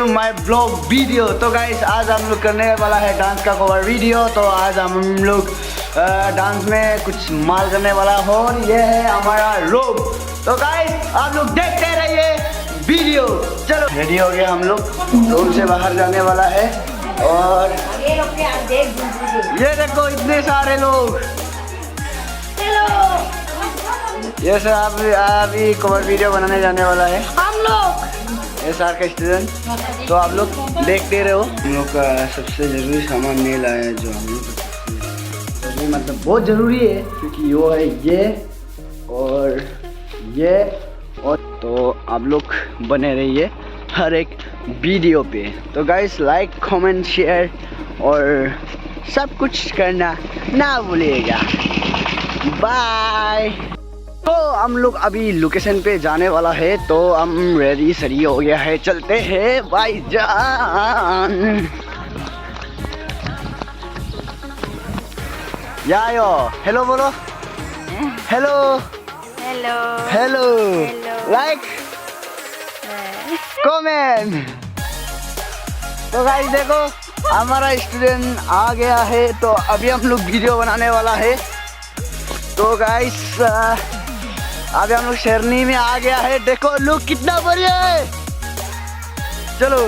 To my blog video. तो guys आज हम लोग करने वाला है डांस का कवर वीडियो। तो आज हम लोग डांस में कुछ माल करने वाला हो और ये है हमारा रूम। तो गाइस आप लोग देखते रहिए वीडियो। चलो रेडी हो गया, हम लोग रूम से बाहर जाने वाला है। और ये देखो इतने सारे लोग। ये सर अभी कवर वीडियो बनाने जाने वाला है हम लोग। ये सार का स्टूडेंट। तो आप लोग देखते रहो। हम लोग का सबसे ज़रूरी सामान नहीं लाया है, जो हम लोग जरूरी मतलब बहुत ज़रूरी है, क्योंकि वो है ये और तो आप लोग बने रहिए हर एक वीडियो पे। तो गाइस लाइक कमेंट शेयर और सब कुछ करना ना भूलिएगा। बाय। तो हम लोग अभी लोकेशन पे जाने वाला है, तो हम रेडी सरी हो गया है, चलते हैं भाईजान। यायो हेलो बोलो। Hello hello hello like comment. तो गाइस देखो हमारा स्टूडेंट आ गया है, तो अभी हम लोग वीडियो बनाने वाला है। तो गाइस अभी हम लोग शेरनी में आ गया है। देखो लुक कितना बढ़िया है। चलो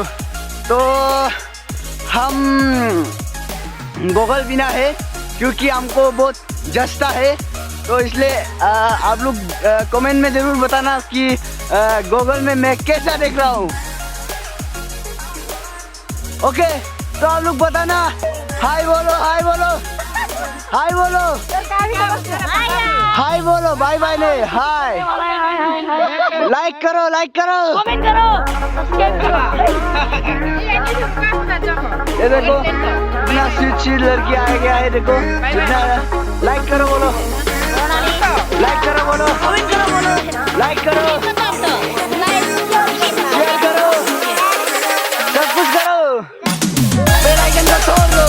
तो हम गॉगल बिना है, क्योंकि हमको बहुत जचता है। तो इसलिए आप लोग कमेंट में ज़रूर बताना कि गॉगल में मैं कैसा देख रहा हूँ। ओके तो आप लोग बताना। हाय बोलो, हाय बोलो, हाय बोलो, हाय बोलो, बाय बाय ने हाय। लाइक करो, लाइक करो, कमेंट करो, सब्सक्राइब करो। ये देखो इतना स्वीट लड़की आ गया है। देखो लाइक करो बोलो, लाइक करो बोलो, कमेंट करो बोलो, लाइक करो, शेयर करो, सब कुछ करो। बेल आइकन को छोड़ दो,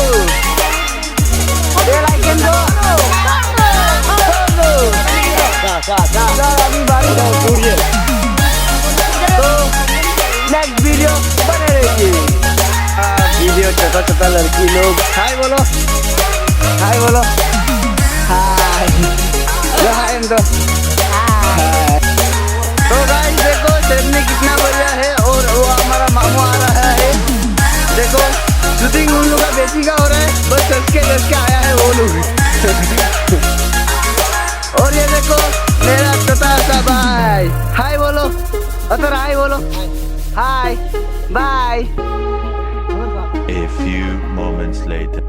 बेल आइकन को छोड़ दो। अभी बारिश है पूरी। तो नेक्स्ट वीडियो बने रहिए। वीडियो छोटा छोटा लड़की लोग हाय बोलो, हाय बोलो, हाय हाय तो हाय। तो गाइस देखो शेरनी कितना बढ़िया है, और वो हमारा मामू आ रहा है। देखो शूटिंग उन लोग का बेटी का हो रहा है, बस सच के आया है वो लोग। और ये देखो मेरा छोटा सा भाई। हाय बोलो, अतर हाय बोलो, hi bye. A few moments later.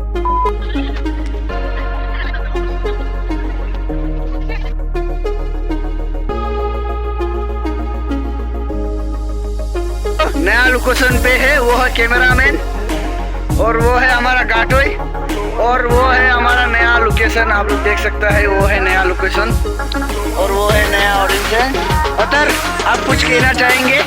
नया लोकेशन पे है, वो है कैमरामैन, और वो है हमारा गाटोई, और वो है हमारा नया लोकेशन। आप लोग देख सकते हैं, वो है नया लोकेशन और वो है नया ऑडियंस है। अतर आप कुछ कहना चाहेंगे?